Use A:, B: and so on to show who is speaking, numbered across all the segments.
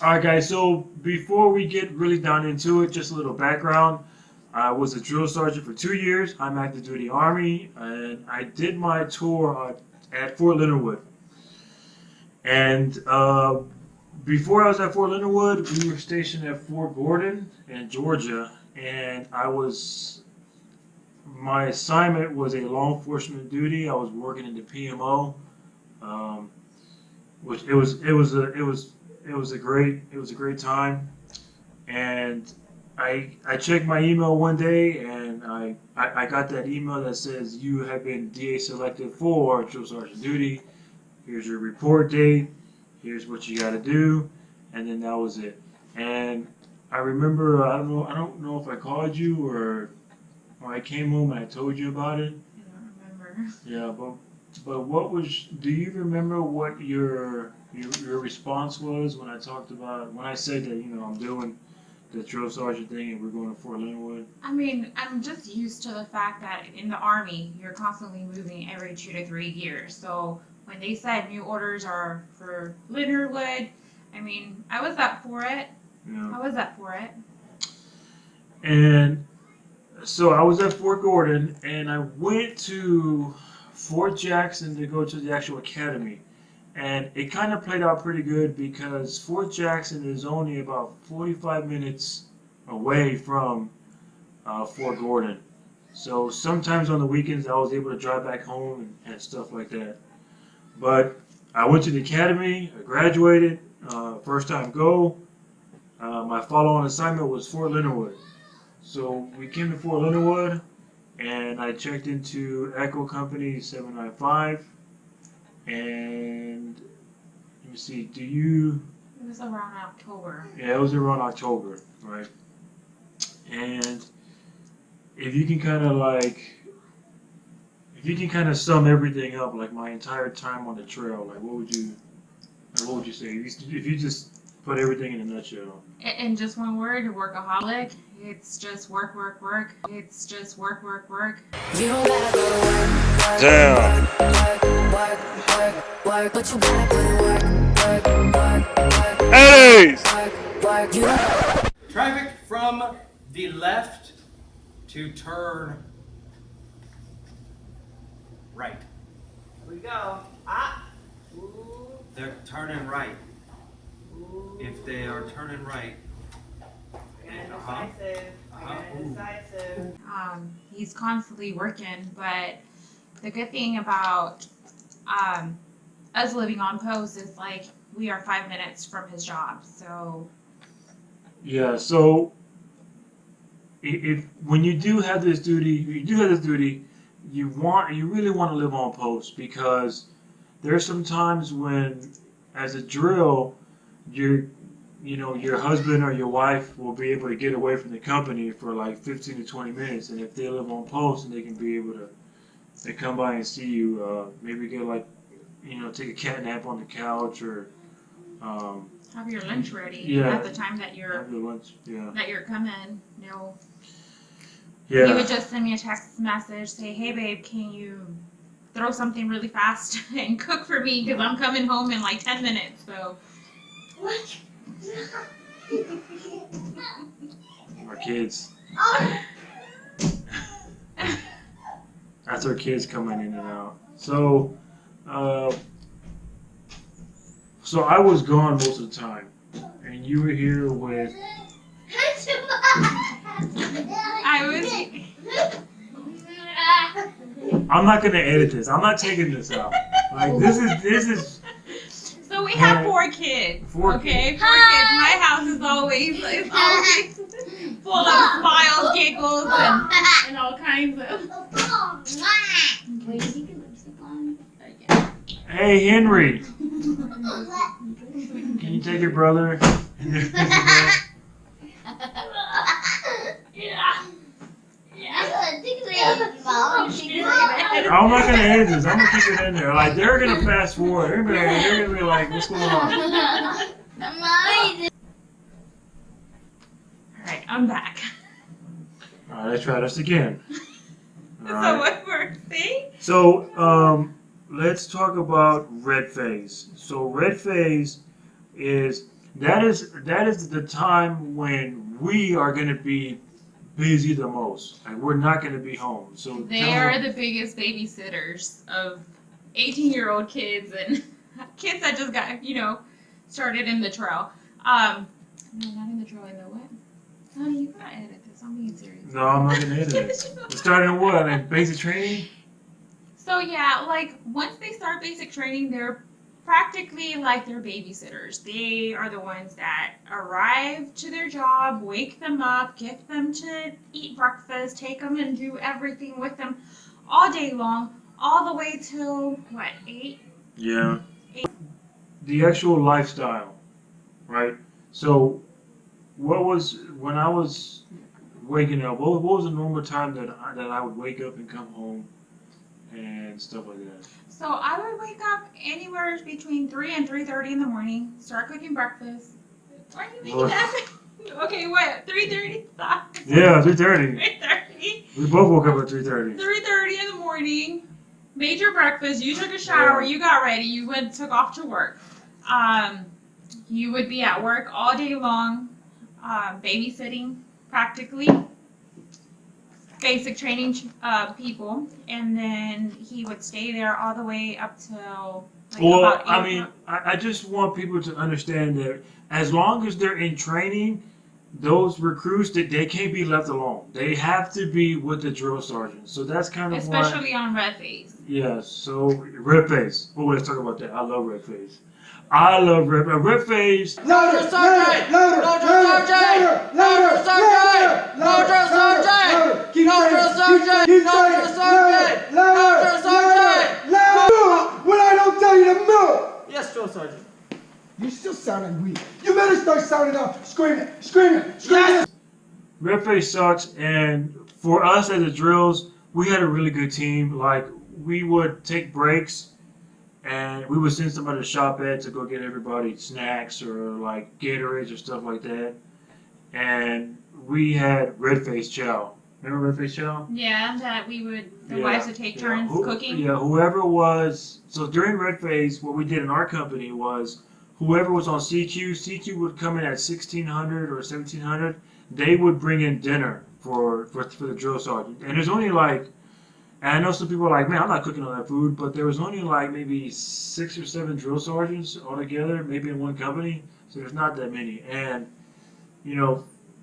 A: Alright guys, so before we get really down into it, just a little background. I was a drill sergeant for 2 years. I'm active duty Army, and I did my tour at Fort Leonard Wood. And before I was at Fort Leonard Wood, we were stationed at Fort Gordon in Georgia, and my assignment was a law enforcement duty. I was working in the PMO, um, which it was a great time. And I checked my email one day, and I got that email that says you have been DA selected for drill sergeant duty. Here's your report date. Here's what you got to do, and then that was it. And I remember I don't know if I called you or I came home and I told you about it.
B: I don't remember.
A: Yeah, but what was? Do you remember what your response was when I said that I'm doing the drill sergeant thing and we're going to Fort Leonard Wood?
B: I mean, I'm just used to the fact that in the Army, you're constantly moving every 2 to 3 years. So when they said new orders are for Leonard Wood, I mean, I was up for it.
A: Yeah.
B: I was up for it.
A: And so I was at Fort Gordon, and I went to Fort Jackson to go to the actual academy. And it kind of played out pretty good because Fort Jackson is only about 45 minutes away from Fort Gordon. So sometimes on the weekends I was able to drive back home and stuff like that. But I went to the academy, I graduated, first time go. My follow-on assignment was Fort Leonard Wood. So we came to Fort Leonard Wood, and I checked into Echo Company 795. And let me see,
B: It was around October.
A: yeah, it was around October, right? And if you can kind of sum everything up, like my entire time on the trail, like what would you say? If you just put everything in a nutshell.
B: In just one word, workaholic. It's just work, work, work. It's just work, work, work.
C: You don't gotta go to work.
A: Damn.
C: Work, but you gotta put in work.
A: Anyways.
C: Work, you don't.
D: Traffic from the left to turn right.
E: Here we go. Ah. Ooh.
D: They're turning right.
E: Ooh.
D: If they are turning right,
E: Indecisive. Indecisive.
B: He's constantly working, but the good thing about us living on post is like we are 5 minutes from his job. So
A: Yeah, so if when you do have this duty, you really want to live on post because there's some times when, as a drill, your husband or your wife will be able to get away from the company for like 15 to 20 minutes, and if they live on post, and they can be able to, they come by and see you, maybe get take a cat nap on the couch or
B: have your lunch ready
A: Yeah.
B: at the time that you're
A: have your lunch. Yeah.
B: coming. No.
A: Yeah.
B: He would just send me a text message, say, "Hey babe, can you throw something really fast and cook for me because I'm coming home in like 10 minutes." So
A: Our kids. That's our kids coming in and out. So I was gone most of the time, and you were here with.
B: I was.
A: I'm not gonna edit this. I'm not taking this out. Like this is.
B: So we have 4 kids.
A: Four
B: Okay, 4 kids. My house is always full of smiles, giggles, and all kinds of.
F: Wait, you can lipstick on?
A: Hey Henry, can you take your brother? I'm not gonna edit this. I'm gonna keep it in there. Like they're gonna fast forward. They're gonna be like, "What's going on?"
B: Alright, I'm back.
A: All right, let's try this again. All
B: So
A: right.
B: what we're saying?
A: So let's talk about red phase. So red phase is that is the time when we are going to be busy the most. Like we're not going to be home. So
B: They
A: tell
B: are
A: them-
B: the biggest babysitters of 18-year-old kids and kids that just got, started in the trail. No, not in the trail, in the what? Honey, you gotta edit this. I'm being serious.
A: No, I'm not going to edit it. Starting what? Like basic training?
B: So yeah, like once they start basic training, they're practically like their babysitters. They are the ones that arrive to their job, wake them up, get them to eat breakfast, take them and do everything with them all day long, all the way till what, 8?
A: Yeah. The actual lifestyle, right? So, what was when I was waking up? What was the normal time that I would wake up and come home and stuff like that?
B: So I would wake up anywhere between 3 and 3:30 in the morning, start cooking breakfast. Why are you making
A: What?
B: that? Okay, what? 3:30?
A: Yeah, 3:30.
B: 3:30.
A: We both woke up at 3:30.
B: 3:30 in the morning, made your breakfast, you took a shower,
A: Yeah.
B: you got ready, you went took off to work. You would be at work all day long, babysitting practically, basic training people, and then he would stay there all the way up till like
A: Well,
B: about 8
A: I mean,
B: o'clock.
A: I just want people to understand that as long as they're in training, those recruits that they can't be left alone. They have to be with the drill sergeant. So that's kind of why.
B: Especially on red phase.
A: Yeah. So red phase. Oh, let's talk about that. I love red phase. I love red phase.
G: Louder, sergeant! Louder, sergeant! Louder, sergeant! Louder, sergeant! Louder, sergeant! Louder, sergeant! Louder, sergeant!
H: Move when I don't tell you to move!
E: Yes, drill sergeant.
H: You still sounding weak. You better start sounding up, screaming, screaming, screaming!
A: Red phase sucks, and for us as the drills, we had a really good team. Like we would take breaks. And we would send somebody to shop at to go get everybody snacks or like Gatorades or stuff like that. And we had red face chow. Remember red face chow?
B: Yeah, that the
A: Yeah,
B: wives would take turns cooking.
A: Yeah, whoever was. So during red phase, what we did in our company was whoever was on CQ would come in at 1600 or 1700. They would bring in dinner for the drill sergeant. And there's only like. And I know some people are like, man, I'm not cooking all that food, but there was only like maybe 6 or 7 drill sergeants altogether, maybe in one company, so there's not that many. And,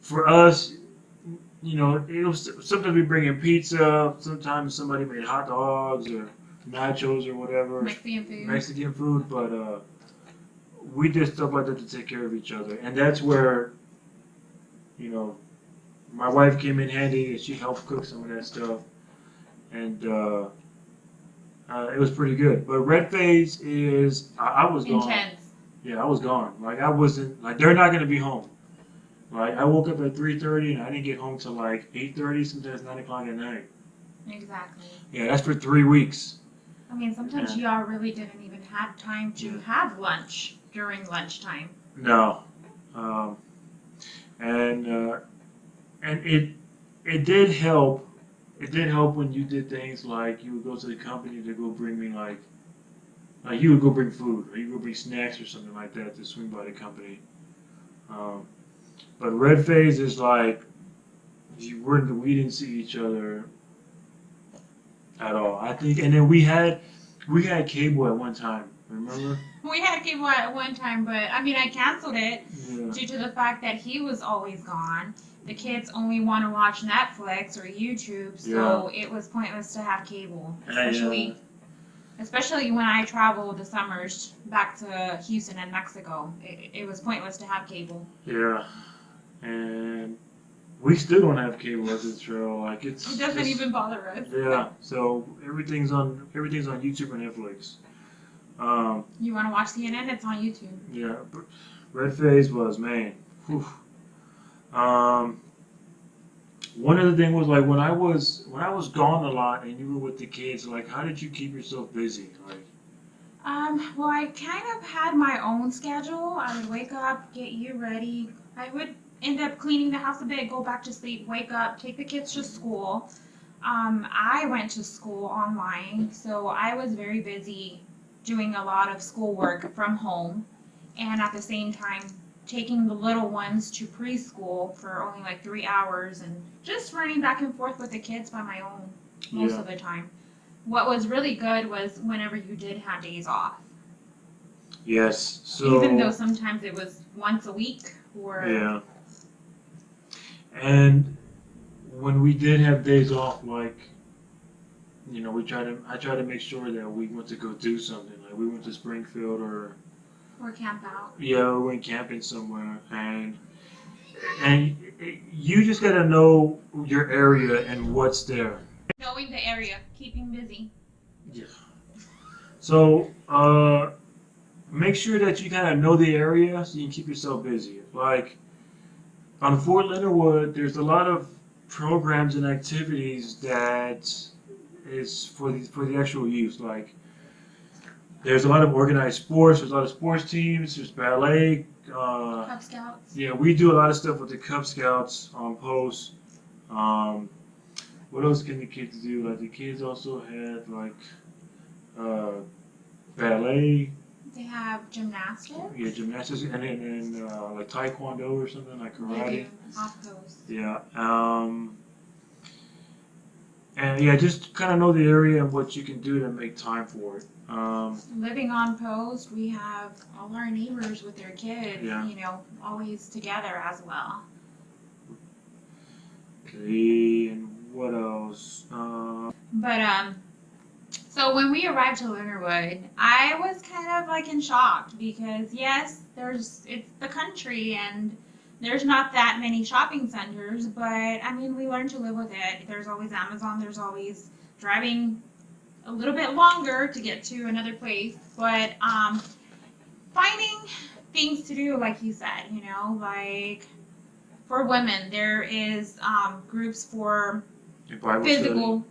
A: for us, it was sometimes we bring in pizza, sometimes somebody made hot dogs or nachos or whatever,
B: Mexican food.
A: but we did stuff like that to take care of each other. And that's where, my wife came in handy and she helped cook some of that stuff. And it was pretty good. But red phase is, I was gone.
B: Intense.
A: Yeah, I was gone. Like I wasn't, like they're not gonna be home. Like I woke up at 3:30 and I didn't get home till like 8:30, sometimes 9 o'clock at night.
B: Exactly.
A: Yeah, that's for 3 weeks.
B: I mean, sometimes y'all really didn't even have time to have lunch during lunchtime.
A: No, and it did help. It did help when you did things like you would go to the company to go bring me like you would go bring food or you would go bring snacks or something like that to swing by the company. But red phase is like we didn't see each other at all. I think, and then we had cable at one time. Remember?
B: We had cable at one time, but I mean, I canceled it
A: Yeah.
B: due to the fact that he was always gone. The kids only want to watch Netflix or YouTube, so it was pointless to have cable, especially when I traveled the summers back to Houston and Mexico. It was pointless to have cable.
A: Yeah, and we still don't have cable as a trail. Like
B: It doesn't even bother us.
A: Yeah, so everything's on YouTube and Netflix.
B: You want to watch CNN? It's on YouTube.
A: Yeah, but red phase was man. Whew. One of the things was like when I was gone a lot and you were with the kids, like how did you keep yourself busy? Like
B: Well, I kind of had my own schedule. I would wake up, get you ready. I would end up cleaning the house a bit, go back to sleep, wake up, take the kids to school. I went to school online, so I was very busy doing a lot of schoolwork from home and at the same time taking the little ones to preschool for only like 3 hours and just running back and forth with the kids by my own most
A: Yeah.
B: of the time. What was really good was whenever you did have days off.
A: Yes. So
B: Even though sometimes it was once a week or
A: yeah. And when we did have days off, like, you know, I try to make sure that we went to go do something. Like we went to Springfield or
B: camp out.
A: yeah, we went camping somewhere, and you just gotta know your area and what's there.
B: Knowing the area, keeping busy.
A: Yeah. So make sure that you kind of know the area so you can keep yourself busy. Like on Fort Leonard Wood, there's a lot of programs and activities that is for the actual youth. Like there's a lot of organized sports. There's a lot of sports teams. There's ballet.
B: Cub Scouts.
A: Yeah, we do a lot of stuff with the Cub Scouts on post. What else can the kids do? Like the kids also had like ballet,
B: They have gymnastics.
A: yeah, gymnastics, and then like taekwondo or something like
B: They
A: karate.
B: do off coast.
A: Yeah. And yeah, just kind of know the area and what you can do to make time for it.
B: Living on post, we have all our neighbors with their kids,
A: Yeah.
B: you know, always together as well.
A: Okay, and what else?
B: But so when we arrived to Leonardwood, I was kind of like in shock because yes, it's the country and there's not that many shopping centers, but I mean we learned to live with it. There's always Amazon, there's always driving a little bit longer to get to another place, but finding things to do, like you said, you know, like for women, there is groups for
A: Your Bible
B: physical,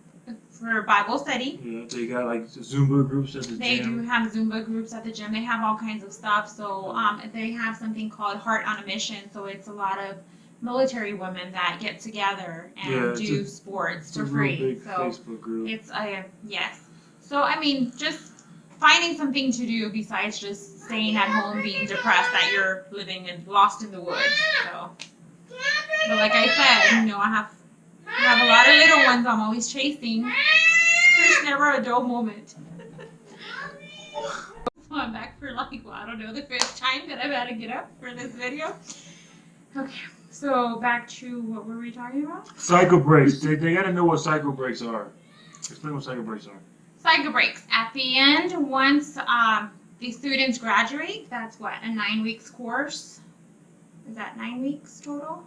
B: for Bible study.
A: study. Yeah, they got like Zumba groups at the
B: They
A: gym.
B: do have Zumba groups at the gym. They have all kinds of stuff. So they have something called Heart on a Mission. So it's a lot of military women that get together and
A: Yeah, it's
B: do sports
A: It's a
B: for
A: real
B: free.
A: big
B: So
A: Facebook group.
B: it's yes. So I mean, just finding something to do besides just staying at home being depressed that you're living and lost in the woods. So, but like I said, you know, I have a lot of little ones I'm always chasing. There's never a dull moment. So I'm back for like, well, I don't know, the 5th time that I've had to get up for this video. Okay, so back to what were we talking about?
A: Cycle breaks. They got to know what cycle breaks are. Explain what cycle breaks are.
B: Cycle breaks. At the end, once the students graduate, that's what, a 9 weeks course? Is that 9 weeks total?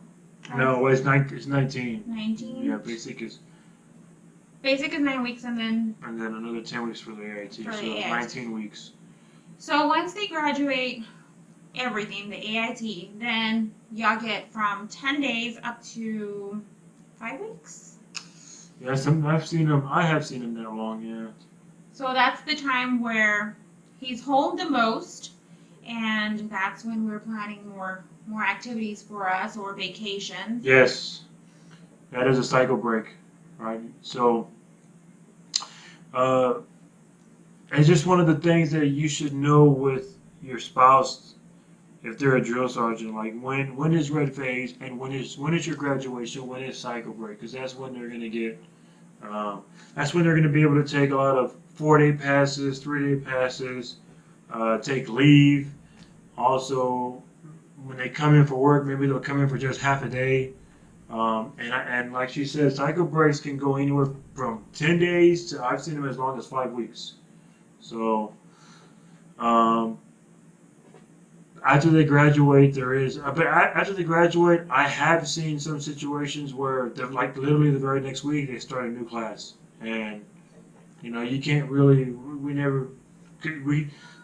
A: No, it's 19.
B: 19?
A: Yeah, basic is,
B: Basic is 9 weeks, and then
A: and then another 10 weeks for the AIT.
B: For
A: So
B: the
A: it's
B: AIT.
A: 19 weeks.
B: so once they graduate everything, the AIT, then y'all get from 10 days up to 5 weeks.
A: Yeah, I've seen them. I have seen them that long. Yeah.
B: So that's the time where he's home the most, and that's when we're planning more activities for us or vacations.
A: Yes, that is a cycle break, right? So, it's just one of the things that you should know with your spouse if they're a drill sergeant. Like when is red phase and when is your graduation? When is cycle break? Because that's when they're gonna get. That's when they're gonna be able to take a lot of 4-day passes, 3-day passes, take leave. Also, when they come in for work, maybe they'll come in for just half a day. And like she said, cycle breaks can go anywhere from 10 days to I've seen them as long as 5 weeks. So, after they graduate, but after they graduate, I have seen some situations where they're like literally the very next week they start a new class, and you know you can't really,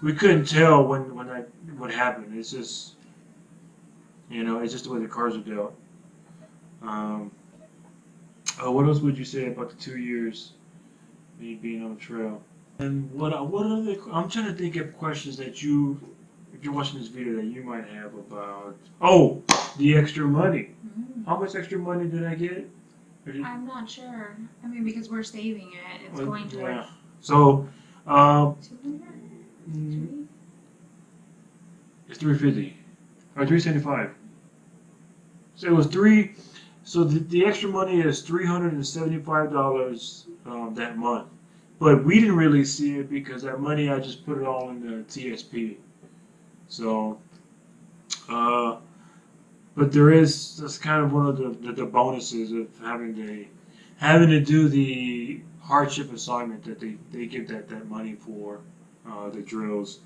A: we couldn't tell when that would happen. It's just, you know, it's just the way the cards are dealt. What else would you say about the 2 years me being on the trail? And what other? I'm trying to think of questions that you, if you're watching this video, that you might have about. Oh, the extra money. How much extra money did I get?
B: I'm not sure. I mean, because we're saving it, it's going towards
A: So,
B: 200.
A: it's $350. or $375. So it was three. So the extra money is $375 that month, but we didn't really see it because that money I just put it all in the TSP. So, but that's kind of one of the bonuses of having to do the hardship assignment that they give that money for the drills.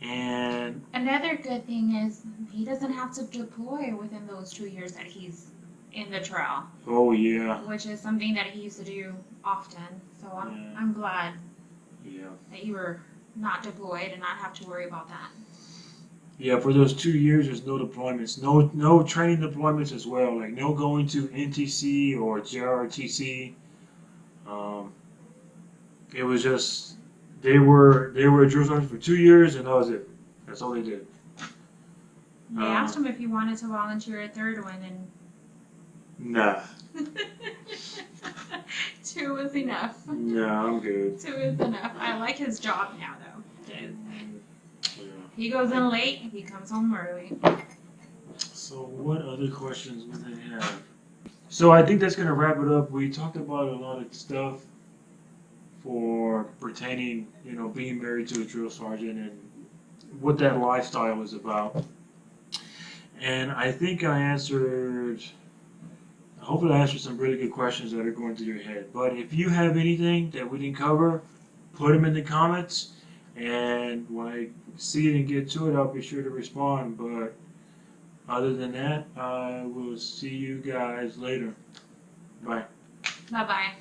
A: And
B: Another good thing is he doesn't have to deploy within those 2 years that he's in the trail,
A: oh yeah,
B: which is something that he used to do often. So
A: Yeah.
B: I'm glad
A: yeah.
B: that you were not deployed and not have to worry about that.
A: Yeah, for those 2 years, there's no deployments, no training deployments as well, like no going to NTC or JRTC. It was just they were drill sergeants for 2 years, and that was it. That's all they did.
B: They asked him if he wanted to volunteer a third one, and
A: Nah,
B: 2 was enough.
A: nah, I'm good.
B: 2 is enough. I like his job now, though. 'Cause
A: Yeah.
B: he goes in late, he comes home early.
A: So what other questions would they have? So I think that's gonna wrap it up. We talked about a lot of stuff for pertaining, being married to a drill sergeant and what that lifestyle is about. And I think hopefully I answered some really good questions that are going through your head. But if you have anything that we didn't cover, put them in the comments. And when I see it and get to it, I'll be sure to respond. But other than that, I will see you guys later. Bye.
B: Bye bye.